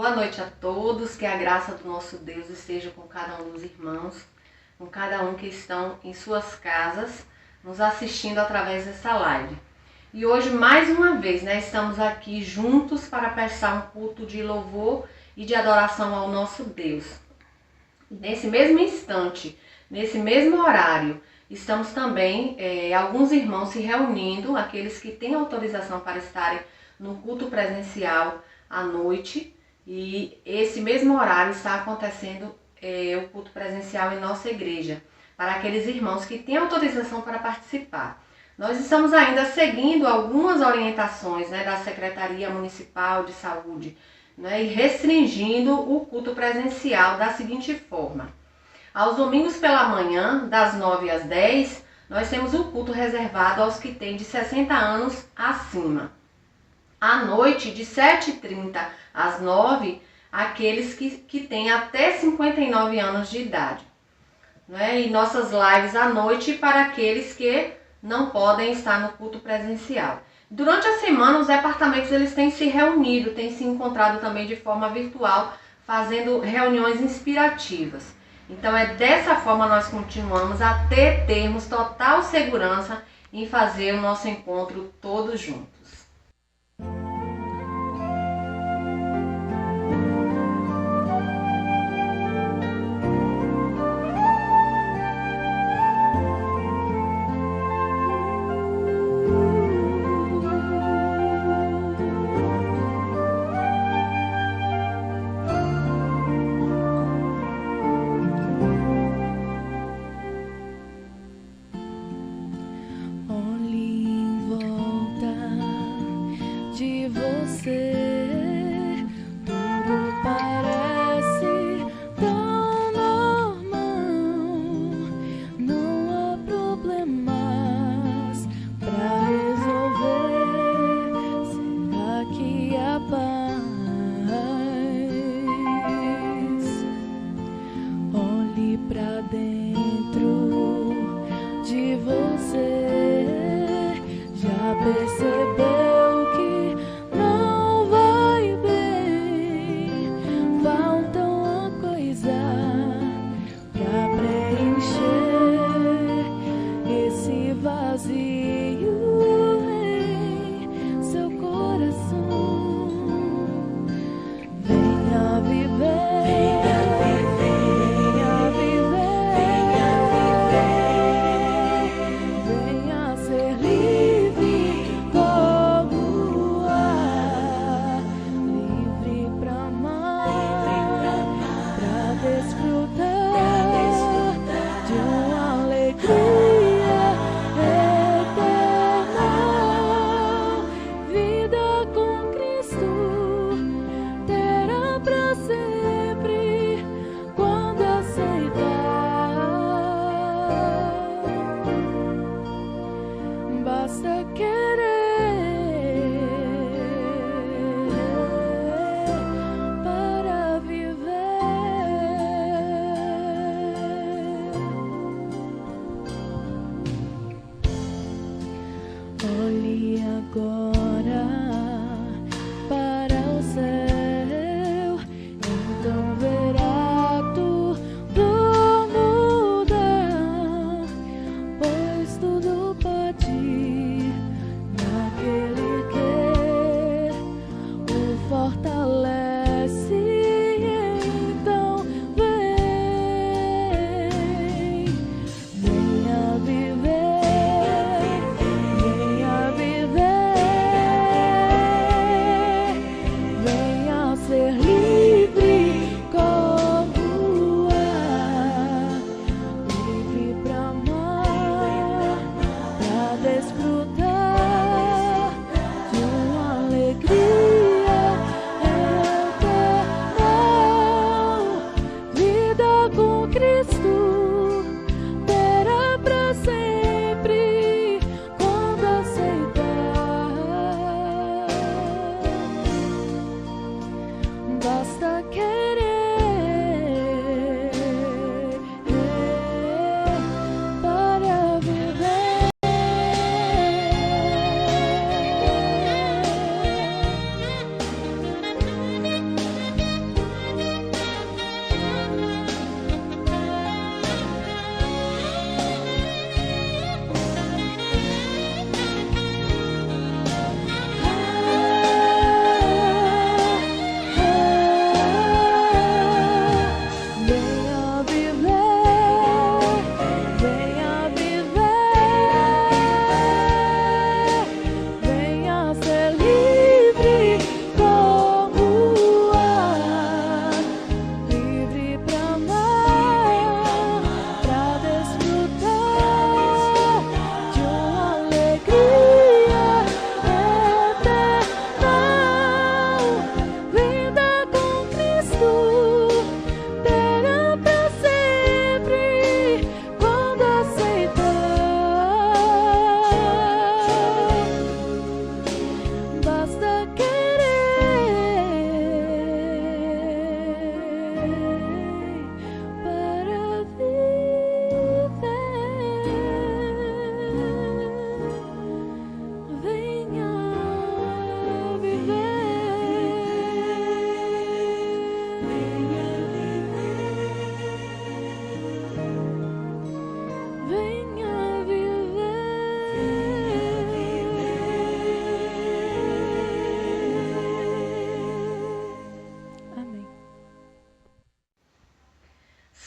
Boa noite a todos, que a graça do nosso Deus esteja com cada um dos irmãos, com cada um que estão em suas casas, nos assistindo através dessa live. E hoje, mais uma vez, estamos aqui juntos para prestar um culto de louvor e de adoração ao nosso Deus. Nesse mesmo instante, nesse mesmo horário, estamos também, alguns irmãos se reunindo, aqueles que têm autorização para estarem no culto presencial à noite. E esse mesmo horário está acontecendo o culto presencial em nossa igreja, para aqueles irmãos que têm autorização para participar. Nós estamos ainda seguindo algumas orientações da Secretaria Municipal de Saúde, e restringindo o culto presencial da seguinte forma. Aos domingos pela manhã, das 9 às 10, nós temos o culto reservado aos que têm de 60 anos acima. À noite, de 7h30 às 9h, aqueles que têm até 59 anos de idade. E nossas lives à noite para aqueles que não podem estar no culto presencial. Durante a semana, os departamentos eles têm se reunido, têm se encontrado também de forma virtual, fazendo reuniões inspirativas. Então é dessa forma nós continuamos até termos total segurança em fazer o nosso encontro todos juntos. Olhe em volta.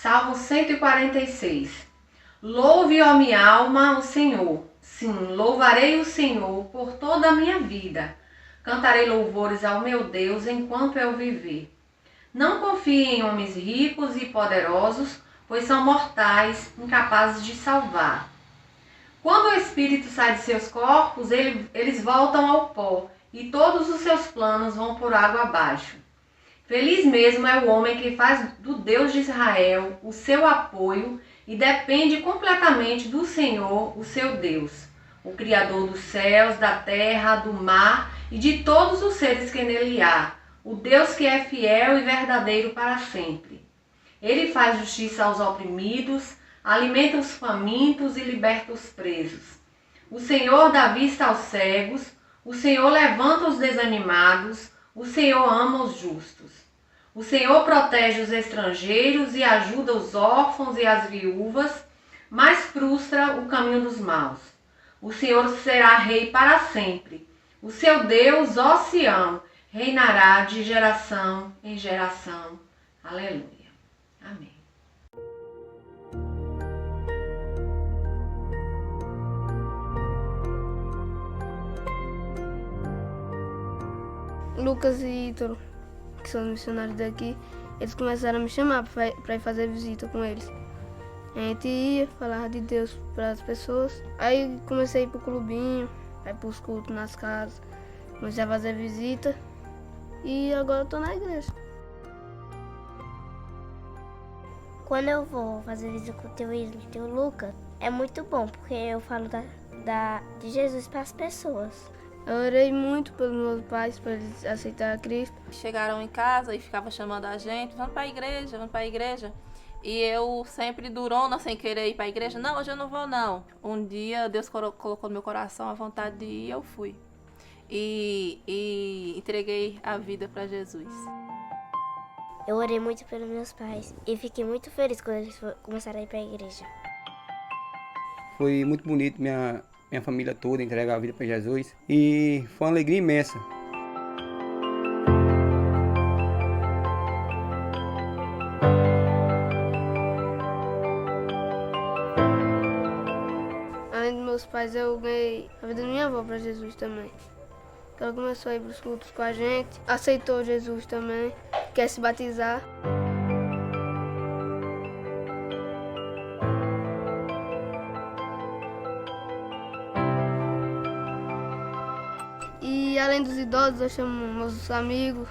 Salmo 146. Louve, ó minha alma, o Senhor. Sim, louvarei o Senhor por toda a minha vida. Cantarei louvores ao meu Deus enquanto eu viver. Não confie em homens ricos e poderosos, pois são mortais, incapazes de salvar. Quando o espírito sai de seus corpos, eles voltam ao pó, e todos os seus planos vão por água abaixo. Feliz mesmo é o homem que faz do Deus de Israel o seu apoio e depende completamente do Senhor, o seu Deus, o Criador dos céus, da terra, do mar e de todos os seres que nele há, o Deus que é fiel e verdadeiro para sempre. Ele faz justiça aos oprimidos, alimenta os famintos e liberta os presos. O Senhor dá vista aos cegos, o Senhor levanta os desanimados, o Senhor ama os justos. O Senhor protege os estrangeiros e ajuda os órfãos e as viúvas, mas frustra o caminho dos maus. O Senhor será rei para sempre. O seu Deus, ó Sião, reinará de geração em geração. Aleluia. Amém. Lucas e Ítalo, que são os missionários daqui, eles começaram a me chamar para ir fazer visita com eles. A gente ia, falava de Deus para as pessoas. Aí comecei a ir pro clubinho, aí pros cultos nas casas, comecei a fazer visita e agora eu tô na igreja. Quando eu vou fazer visita com o teu Isla e o teu Lucas, é muito bom, porque eu falo de Jesus para as pessoas. Eu orei muito pelos meus pais para eles aceitarem a Cristo. Chegaram em casa e ficavam chamando a gente, vamos para a igreja, vamos para a igreja. E eu sempre durona, sem querer ir para a igreja, não, hoje eu não vou não. Um dia Deus colocou no meu coração a vontade de ir e eu fui. E entreguei a vida para Jesus. Eu orei muito pelos meus pais e fiquei muito feliz quando eles começaram a ir para a igreja. Foi muito bonito minha família toda entregar a vida para Jesus e foi uma alegria imensa. Além dos meus pais, eu ganhei a vida da minha avó para Jesus também. Ela começou a ir para os cultos com a gente, aceitou Jesus também, quer se batizar. E além dos idosos, eu chamo meus amigos,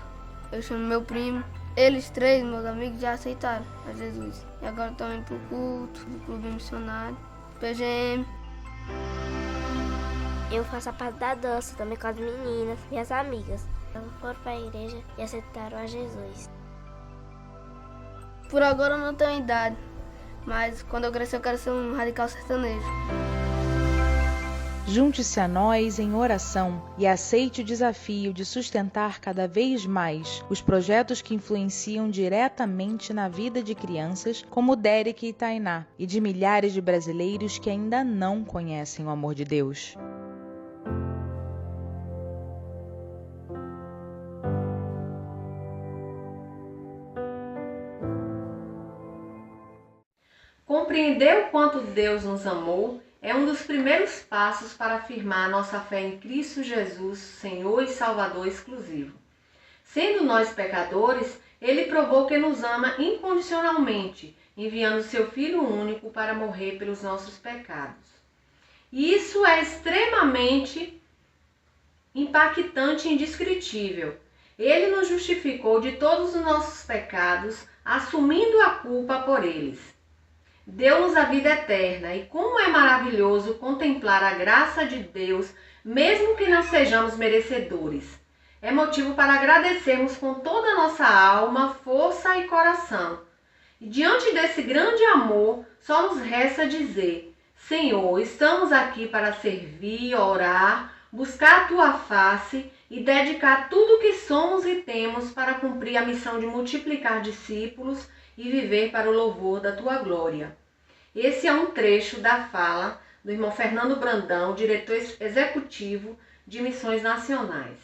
eu chamo meu primo. Eles três, meus amigos, já aceitaram a Jesus. E agora estão indo pro culto, do clube missionário, PGM. Eu faço a parte da dança também com as meninas e as amigas. Elas foram para a igreja e aceitaram a Jesus. Por agora eu não tenho idade, mas quando eu crescer eu quero ser um radical sertanejo. Junte-se a nós em oração e aceite o desafio de sustentar cada vez mais os projetos que influenciam diretamente na vida de crianças como Derek e Tainá e de milhares de brasileiros que ainda não conhecem o amor de Deus. Compreender o quanto Deus nos amou é um dos primeiros passos para afirmar nossa fé em Cristo Jesus, Senhor e Salvador exclusivo. Sendo nós pecadores, Ele provou que nos ama incondicionalmente, enviando seu Filho único para morrer pelos nossos pecados. E isso é extremamente impactante e indescritível. Ele nos justificou de todos os nossos pecados, assumindo a culpa por eles. Deu-nos a vida eterna e como é maravilhoso contemplar a graça de Deus, mesmo que não sejamos merecedores. É motivo para agradecermos com toda a nossa alma, força e coração. E diante desse grande amor, só nos resta dizer: Senhor, estamos aqui para servir, orar, buscar a Tua face e dedicar tudo o que somos e temos para cumprir a missão de multiplicar discípulos e viver para o louvor da Tua glória. Esse é um trecho da fala do irmão Fernando Brandão, diretor executivo de Missões Nacionais.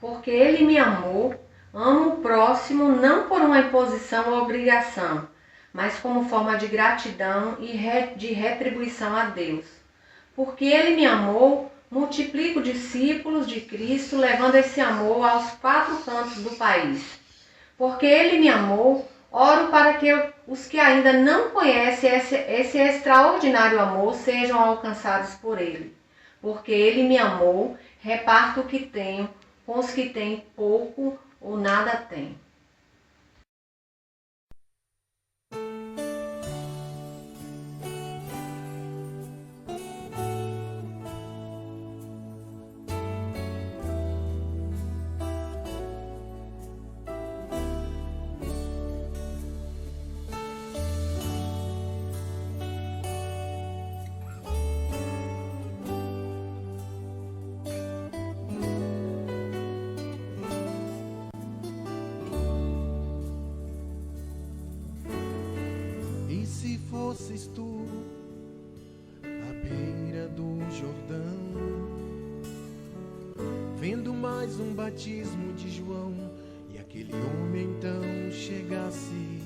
Porque ele me amou, amo o próximo não por uma imposição ou obrigação, mas como forma de gratidão e de retribuição a Deus. Porque ele me amou, multiplico discípulos de Cristo, levando esse amor aos 4 cantos do país. Porque ele me amou, oro para que os que ainda não conhecem esse extraordinário amor sejam alcançados por ele. Porque ele me amou, reparto o que tenho com os que têm pouco ou nada têm. Se fosses tu à beira do Jordão, vendo mais um batismo de João, e aquele homem então chegasse,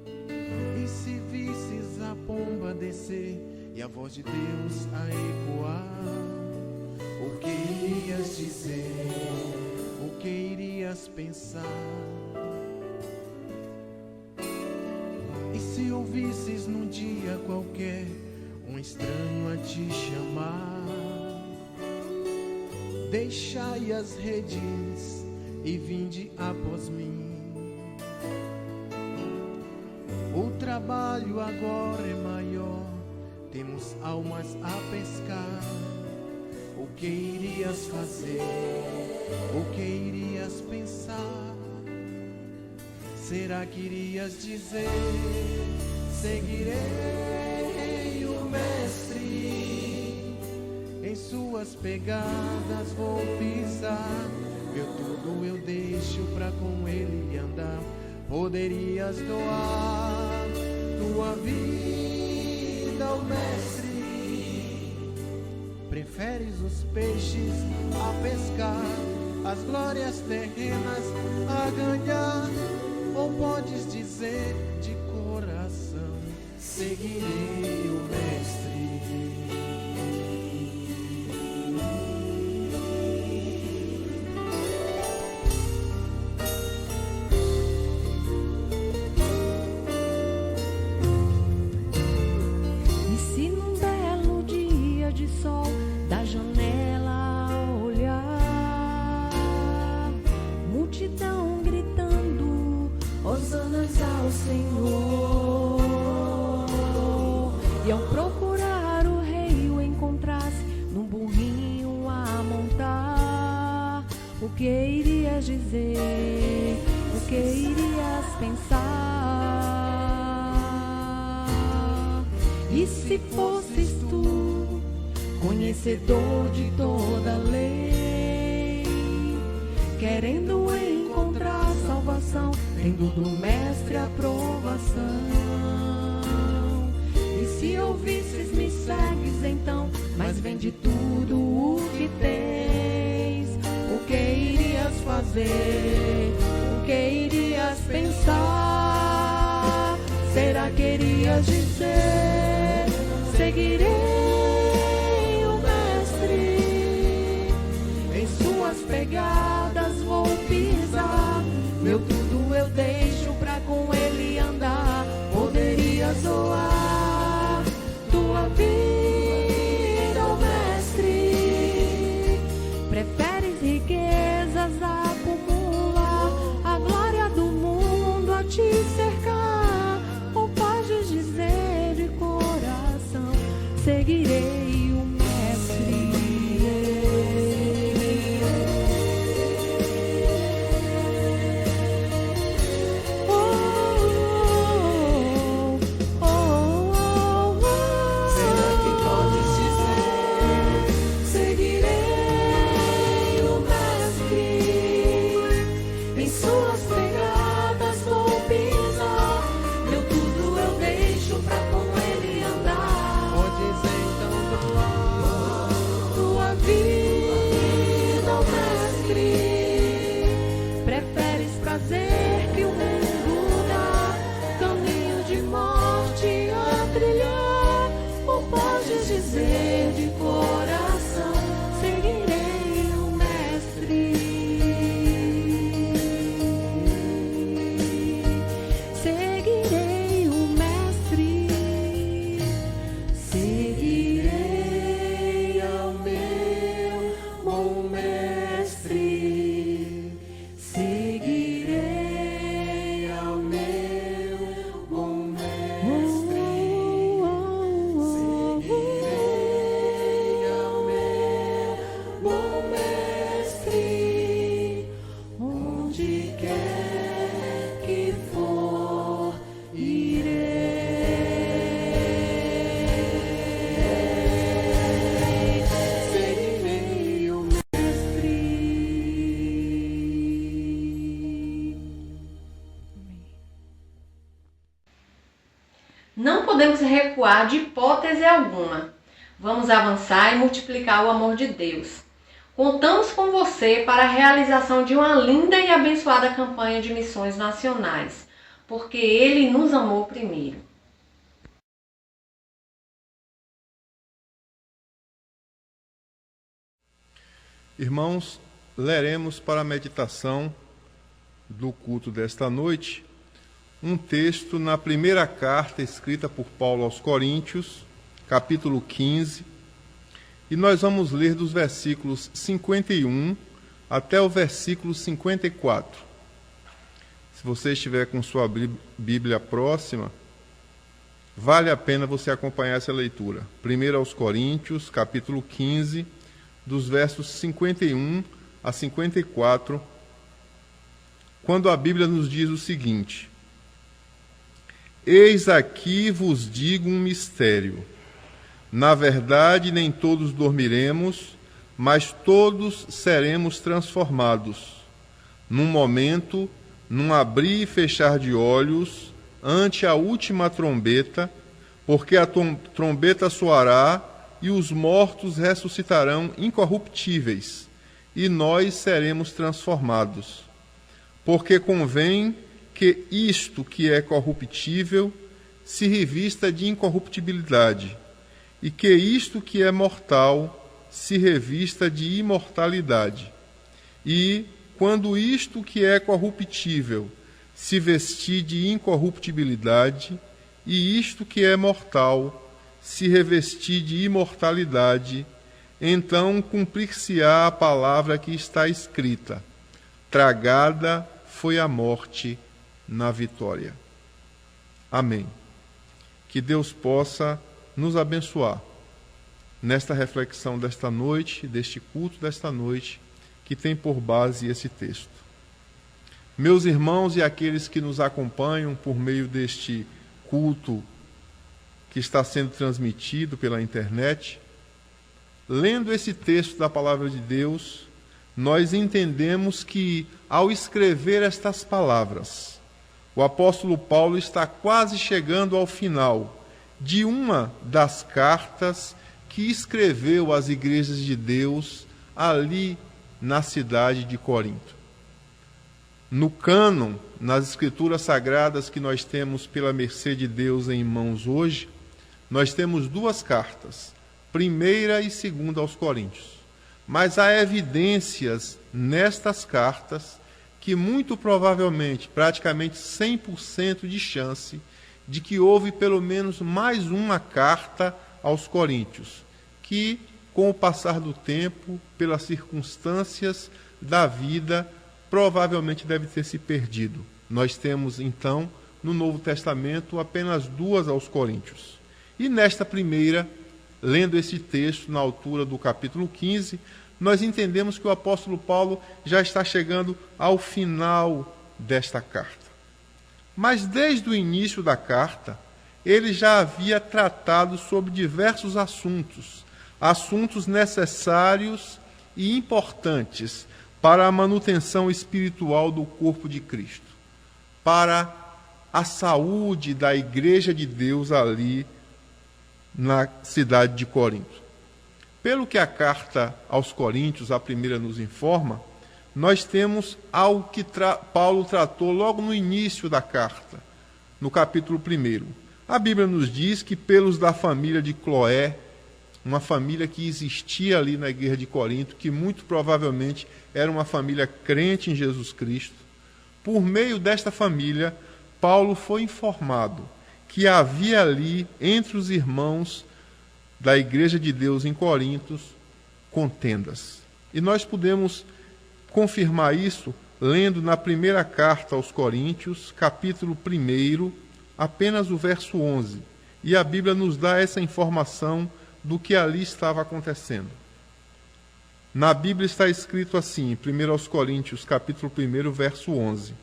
e se visses a pomba descer e a voz de Deus a ecoar, o que irias dizer, o que irias pensar? se ouvisses num dia qualquer um estranho a te chamar, deixai as redes e vinde após mim. O trabalho agora é maior, temos almas a pescar. O que irias fazer? O que irias pensar? Será que irias dizer: seguirei o Mestre, em suas pegadas vou pisar, meu tudo eu deixo pra com ele andar? Poderias doar tua vida ao Mestre? Preferes os peixes a pescar, as glórias terrenas a ganhar? Ou podes dizer de coração: seguirei o Mestre? E se num belo dia de sol da janela olhar, multidão gritando hosanas ao Senhor, e ao procurar o rei o encontrasse num burrinho a montar, o que irias dizer? O que irias pensar? E se fosses tu, conhecedor de toda a lei, querendo encontrar salvação, tendo do Mestre aprovação, e se ouvisses me segues então, mas vende tudo o que tens, o que irias fazer? O que irias pensar? Será que irias dizer: seguirei o Mestre, em suas pegadas vou pisar, meu tudo eu deixo pra com ele andar? Poderias doar tua vida ao Mestre? Preferes riquezas a acumular, a glória do mundo a te cercar? Ou podes dizer de coração: seguirei o Mestre? Dizer de coração: seguirei o Mestre, seguirei o Mestre, seguirei ao meu bom Mestre, seguirei ao meu bom Mestre. Não podemos recuar de hipótese alguma. Vamos avançar e multiplicar o amor de Deus. Contamos com você para a realização de uma linda e abençoada campanha de missões nacionais, porque Ele nos amou primeiro. Irmãos, leremos para a meditação do culto desta noite um texto na primeira carta escrita por Paulo aos Coríntios, capítulo 15, e nós vamos ler dos versículos 51 até o versículo 54. Se você estiver com sua Bíblia próxima, vale a pena você acompanhar essa leitura. 1 aos Coríntios, capítulo 15, dos versos 51 a 54, quando a Bíblia nos diz o seguinte: Eis aqui vos digo um mistério. Na verdade, nem todos dormiremos, mas todos seremos transformados. Num momento, num abrir e fechar de olhos, ante a última trombeta, porque a trombeta soará e os mortos ressuscitarão incorruptíveis, e nós seremos transformados. Porque convém que isto que é corruptível se revista de incorruptibilidade, e que isto que é mortal se revista de imortalidade. E, quando isto que é corruptível se vestir de incorruptibilidade, e isto que é mortal se revestir de imortalidade, então cumprir-se-á a palavra que está escrita: tragada foi a morte na vitória. Amém. Que Deus possa nos abençoar nesta reflexão desta noite, deste culto desta noite, que tem por base esse texto. Meus irmãos e aqueles que nos acompanham por meio deste culto que está sendo transmitido pela internet, lendo esse texto da Palavra de Deus, nós entendemos que, ao escrever estas palavras, o apóstolo Paulo está quase chegando ao final de uma das cartas que escreveu às igrejas de Deus ali na cidade de Corinto. No cânon, nas escrituras sagradas que nós temos pela mercê de Deus em mãos hoje, nós temos duas cartas, 1ª e 2ª aos Coríntios. Mas há evidências nestas cartas que muito provavelmente, praticamente 100% de chance, de que houve pelo menos mais uma carta aos Coríntios, que, com o passar do tempo, pelas circunstâncias da vida, provavelmente deve ter se perdido. Nós temos, então, no Novo Testamento, apenas 2 aos Coríntios. E nesta primeira, lendo esse texto na altura do capítulo 15, nós entendemos que o apóstolo Paulo já está chegando ao final desta carta. Mas desde o início da carta, ele já havia tratado sobre diversos assuntos necessários e importantes para a manutenção espiritual do corpo de Cristo, para a saúde da igreja de Deus ali na cidade de Corinto. Pelo que a carta aos Coríntios, a primeira, nos informa, nós temos algo que Paulo tratou logo no início da carta, no capítulo 1. A Bíblia nos diz que pelos da família de Cloé, uma família que existia ali na igreja de Corinto, que muito provavelmente era uma família crente em Jesus Cristo, por meio desta família, Paulo foi informado que havia ali, entre os irmãos da igreja de Deus em Corinto, contendas. E nós podemos confirmar isso lendo na primeira carta aos Coríntios, capítulo 1, apenas o verso 11. E a Bíblia nos dá essa informação do que ali estava acontecendo. Na Bíblia está escrito assim, 1 aos Coríntios, capítulo 1, verso 11.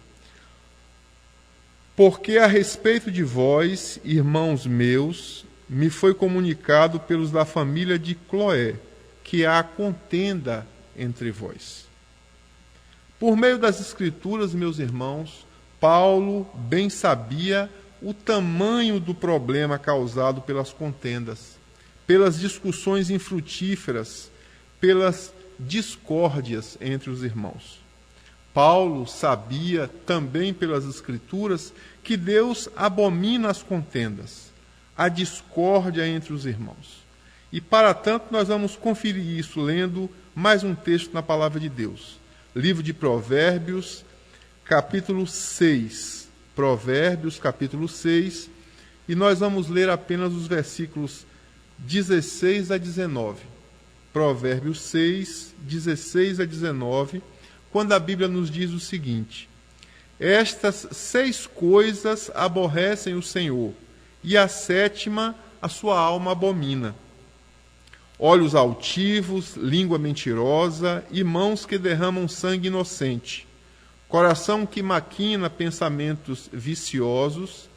Porque a respeito de vós, irmãos meus, me foi comunicado pelos da família de Cloé, que há contenda entre vós. Por meio das Escrituras, meus irmãos, Paulo bem sabia o tamanho do problema causado pelas contendas, pelas discussões infrutíferas, pelas discórdias entre os irmãos. Paulo sabia também pelas Escrituras que Deus abomina as contendas, a discórdia entre os irmãos. E para tanto nós vamos conferir isso lendo mais um texto na Palavra de Deus. Livro de Provérbios, capítulo 6. Provérbios, capítulo 6, e nós vamos ler apenas os versículos 16 a 19. Provérbios 6, 16 a 19, quando a Bíblia nos diz o seguinte: estas 6 coisas aborrecem o Senhor, e a 7ª a sua alma abomina: olhos altivos, língua mentirosa e mãos que derramam sangue inocente, coração que maquina pensamentos viciosos,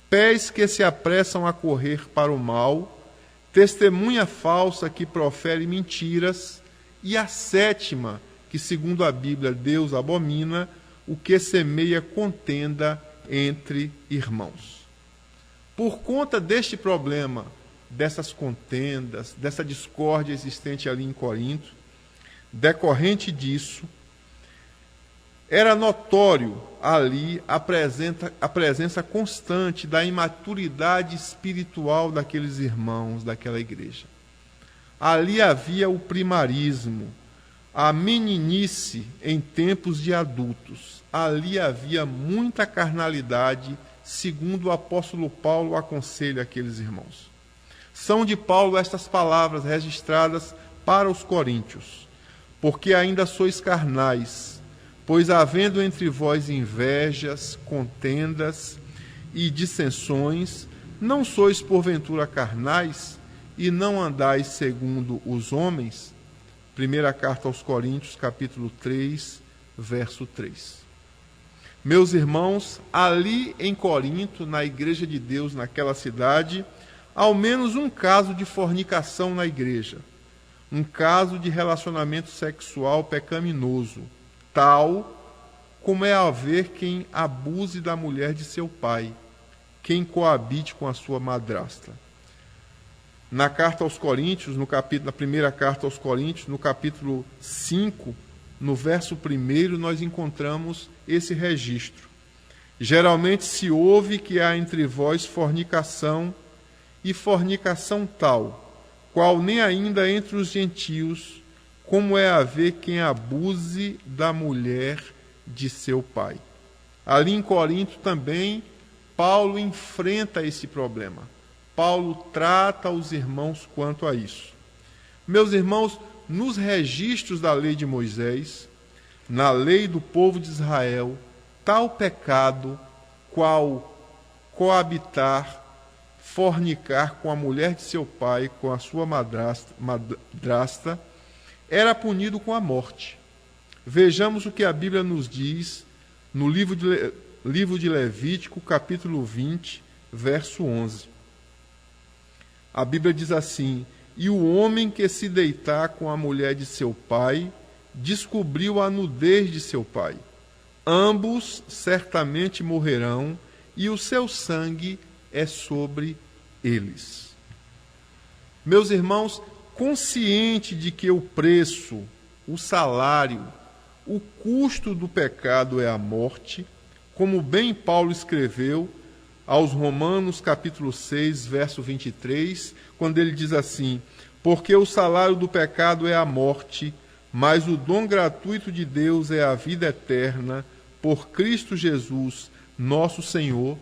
pés que se apressam a correr para o mal, testemunha falsa que profere mentiras, e a 7ª, que segundo a Bíblia Deus abomina, o que semeia contenda entre irmãos. Por conta deste problema, dessas contendas, dessa discórdia existente ali em Corinto, decorrente disso, era notório ali a presença constante da imaturidade espiritual daqueles irmãos, daquela igreja. Ali havia o primarismo, a meninice em tempos de adultos. Ali havia muita carnalidade, segundo o apóstolo Paulo aconselha aqueles irmãos. São de Paulo estas palavras registradas para os coríntios: porque ainda sois carnais, pois havendo entre vós invejas, contendas e dissensões, não sois porventura carnais e não andais segundo os homens? Primeira carta aos Coríntios, capítulo 3, verso 3. Meus irmãos, ali em Corinto, na igreja de Deus, naquela cidade, ao menos um caso de fornicação na igreja, um caso de relacionamento sexual pecaminoso, tal como é haver quem abuse da mulher de seu pai, quem coabite com a sua madrasta. Na carta aos Coríntios, na primeira carta aos Coríntios, no capítulo 5, no verso 1, nós encontramos esse registro. Geralmente se ouve que há entre vós fornicação, e fornicação tal, qual nem ainda entre os gentios, como é haver quem abuse da mulher de seu pai. Ali em Corinto também, Paulo enfrenta esse problema. Paulo trata os irmãos quanto a isso. Meus irmãos, nos registros da lei de Moisés, na lei do povo de Israel, tal pecado, qual coabitar, fornicar com a mulher de seu pai, com a sua madrasta, era punido com a morte. Vejamos o que a Bíblia nos diz no livro de Levítico, capítulo 20, verso 11. A Bíblia diz assim: e o homem que se deitar com a mulher de seu pai descobriu a nudez de seu pai. Ambos certamente morrerão, e o seu sangue é sobre eles. Meus irmãos, consciente de que o preço, o salário, o custo do pecado é a morte, como bem Paulo escreveu aos Romanos, capítulo 6, verso 23, quando ele diz assim: porque o salário do pecado é a morte, mas o dom gratuito de Deus é a vida eterna, por Cristo Jesus, nosso Senhor.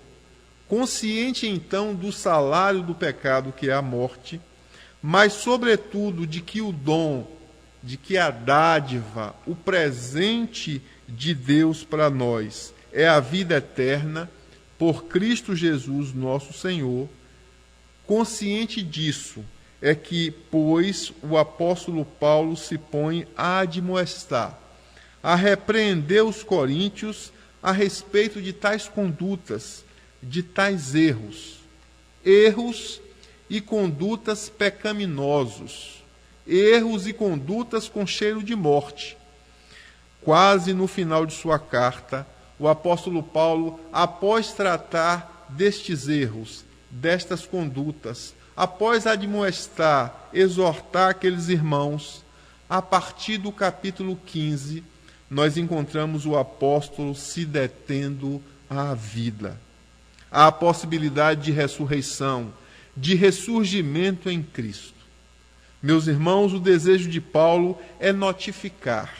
Consciente então do salário do pecado, que é a morte, mas sobretudo de que o dom, de que a dádiva, o presente de Deus para nós é a vida eterna, por Cristo Jesus, nosso Senhor. Consciente disso é que, pois, o apóstolo Paulo se põe a admoestar, a repreender os coríntios a respeito de tais condutas, de tais erros e condutas pecaminosos, erros e condutas com cheiro de morte. Quase no final de sua carta, o apóstolo Paulo, após tratar destes erros, destas condutas, após admoestar, exortar aqueles irmãos, a partir do capítulo 15, nós encontramos o apóstolo se detendo à vida, à possibilidade de ressurreição, de ressurgimento em Cristo. Meus irmãos, o desejo de Paulo é notificar,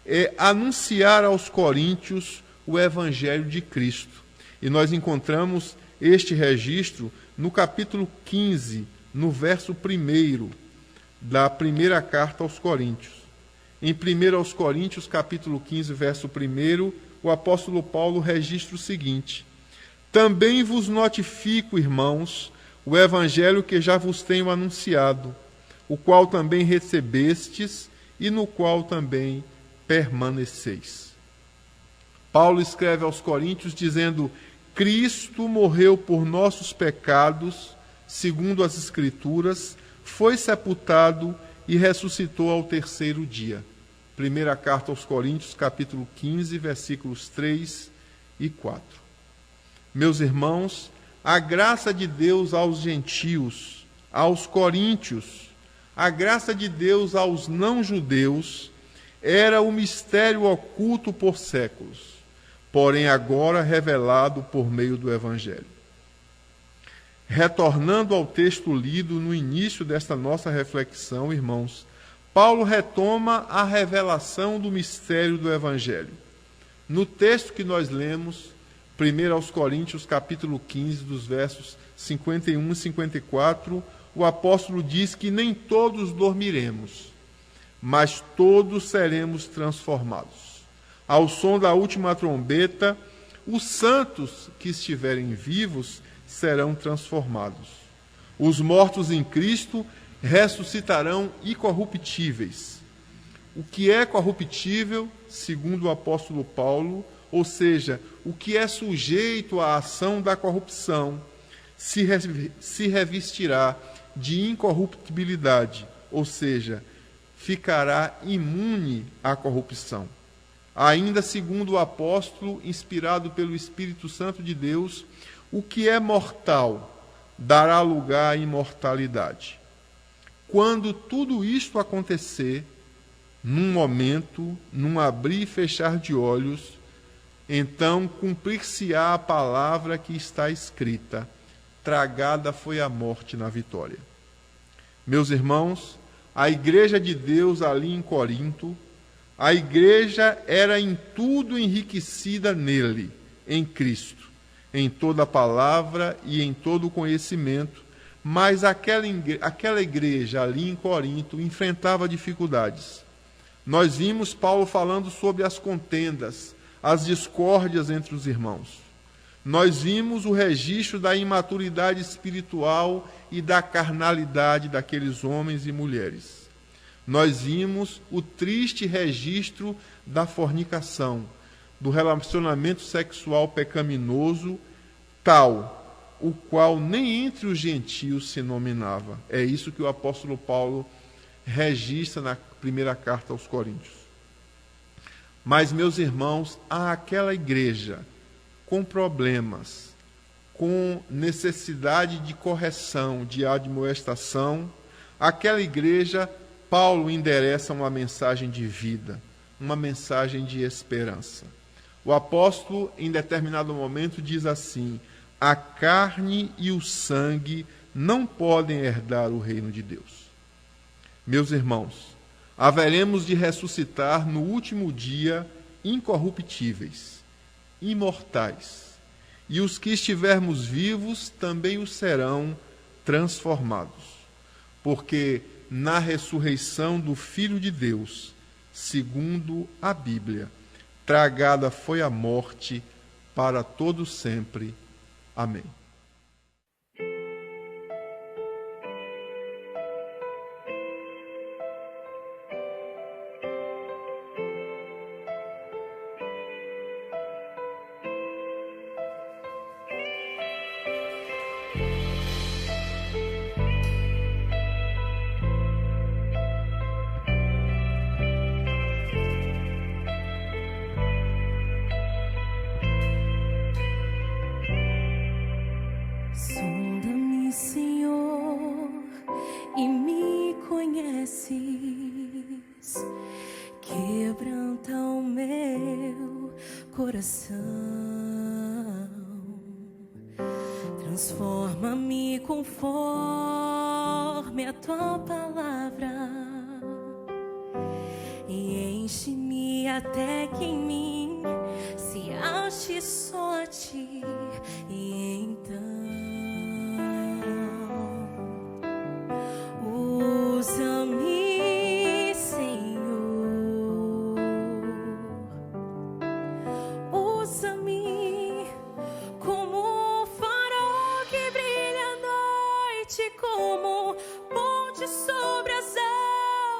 é anunciar aos coríntios o evangelho de Cristo. E nós encontramos este registro no capítulo 15, no verso 1 da primeira carta aos Coríntios. Em 1 aos Coríntios, capítulo 15, verso 1, o apóstolo Paulo registra o seguinte: também vos notifico, irmãos, o evangelho que já vos tenho anunciado, o qual também recebestes e no qual também permaneceis. Paulo escreve aos Coríntios dizendo: Cristo morreu por nossos pecados, segundo as Escrituras, foi sepultado e ressuscitou ao terceiro dia. Primeira carta aos Coríntios, capítulo 15, versículos 3 e 4. Meus irmãos, a graça de Deus aos gentios, aos coríntios, a graça de Deus aos não-judeus, era o mistério oculto por séculos, porém agora revelado por meio do Evangelho. Retornando ao texto lido no início desta nossa reflexão, irmãos, Paulo retoma a revelação do mistério do Evangelho. No texto que nós lemos, 1 aos Coríntios, capítulo 15, dos versos 51 e 54, o apóstolo diz que nem todos dormiremos, mas todos seremos transformados. Ao som da última trombeta, os santos que estiverem vivos serão transformados. Os mortos em Cristo ressuscitarão incorruptíveis. O que é corruptível, segundo o apóstolo Paulo, ou seja, o que é sujeito à ação da corrupção, se revestirá de incorruptibilidade, ou seja, ficará imune à corrupção. Ainda segundo o apóstolo, inspirado pelo Espírito Santo de Deus, o que é mortal dará lugar à imortalidade. Quando tudo isto acontecer, num momento, num abrir e fechar de olhos, então cumprir-se-á a palavra que está escrita: tragada foi a morte na vitória. Meus irmãos, a igreja de Deus ali em Corinto, a igreja era em tudo enriquecida nele, em Cristo, em toda a palavra e em todo o conhecimento, mas aquela igreja ali em Corinto enfrentava dificuldades. Nós vimos Paulo falando sobre as contendas, as discórdias entre os irmãos. Nós vimos o registro da imaturidade espiritual e da carnalidade daqueles homens e mulheres. Nós vimos o triste registro da fornicação, do relacionamento sexual pecaminoso, tal o qual nem entre os gentios se nominava. É isso que o apóstolo Paulo registra na primeira carta aos Coríntios. Mas, meus irmãos, há aquela igreja com problemas, com necessidade de correção, de admoestação, aquela igreja, Paulo endereça uma mensagem de vida, uma mensagem de esperança. O apóstolo, em determinado momento, diz assim: a carne e o sangue não podem herdar o reino de Deus. Meus irmãos, haveremos de ressuscitar no último dia incorruptíveis, imortais, e os que estivermos vivos também o serão transformados, porque na ressurreição do Filho de Deus, segundo a Bíblia, tragada foi a morte para todo sempre. Amém. Sonda-me, Senhor, e me conheces. Quebranta o meu coração. Transforma-me conforme a tua palavra e enche-me até que em mim se ache só a ti. E então usa-me, Senhor, usa-me como um farol que brilha à noite, como ponte sobre as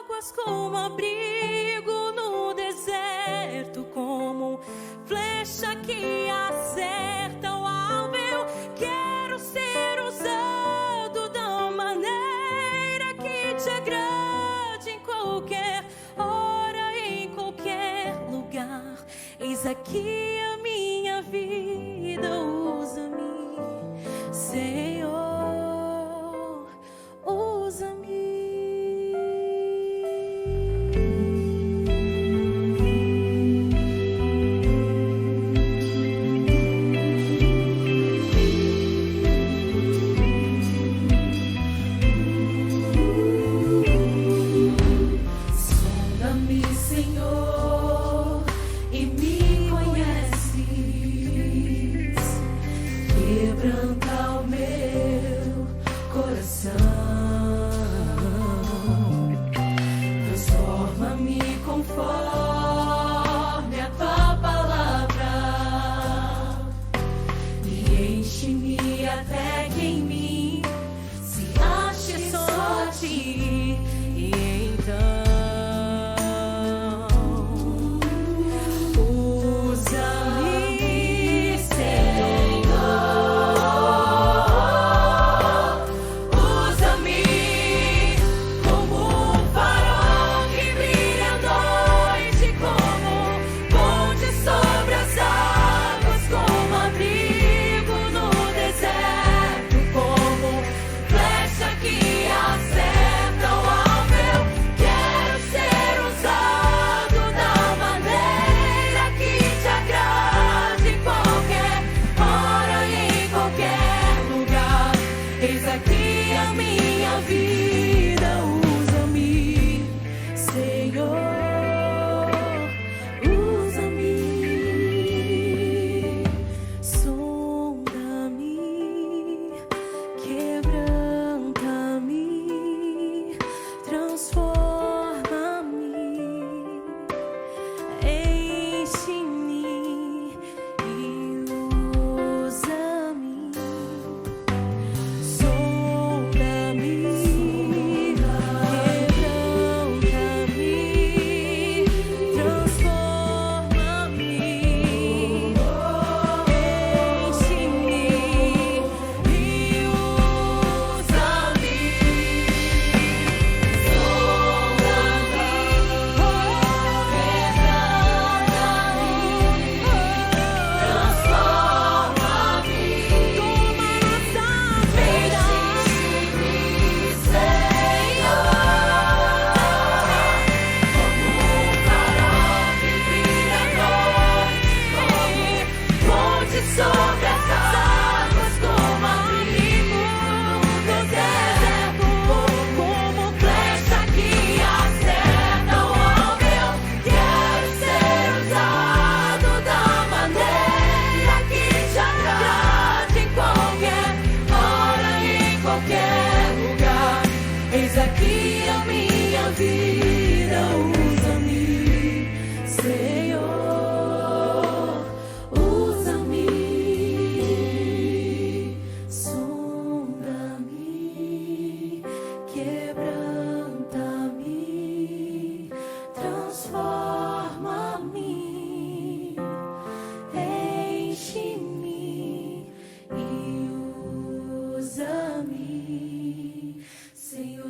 águas, como abrigo no deserto, como flecha que acerta o alvo. Eu quero ser usado da maneira que te agrade, em qualquer hora, em qualquer lugar. Eis aqui a minha vida, usa-me, Senhor, usa-me. Sonda-me, Senhor, e me conheces. Quebranta o meu coração. Transforma-me conforme a tua palavra. E enche-me até que em mim se ache só a ti. E então usa-me, Senhor, usa-me como um farol que brilha à noite, como ponte sobre as águas, como abrigo no deserto, como flecha que acerta o alvo. Eu quero ser usado da maneira que te agrade, em qualquer hora e em qualquer lugar. Eis aqui a minha vida, usa-me, Senhor, usa-me. Sonda-me, quebranta-me, transforma-me, enche-me e usa-me. Sonda-me, quebranta-me, transforma-me, enche-me e usa-me. Sobre essas águas, como abrigo no deserto, como flecha que acerta o alvo. Eu quero ser usado da maneira que te agrade, em qualquer hora e em qualquer lugar. Eis aqui a minha vida, usa-me, Senhor, usa-me. Sonda-me, quebranta-me, transforma-me, enche-me e usa-me, Senhor.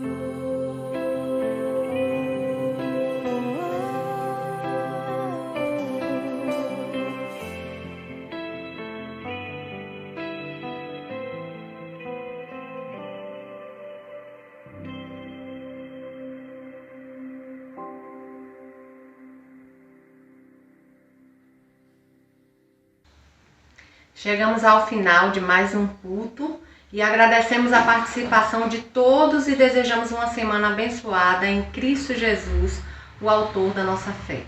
Chegamos ao final de mais um culto e agradecemos a participação de todos e desejamos uma semana abençoada em Cristo Jesus, o autor da nossa fé.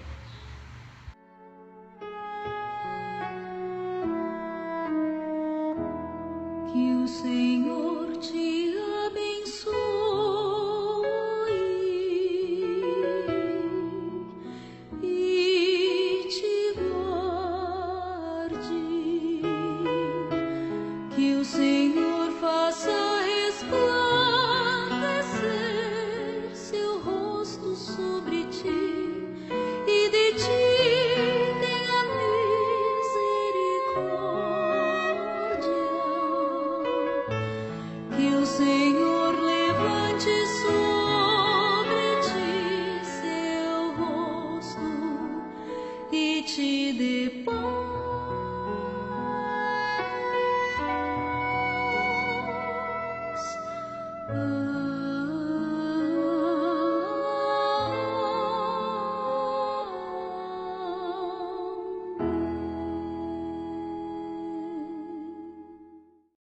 Ah.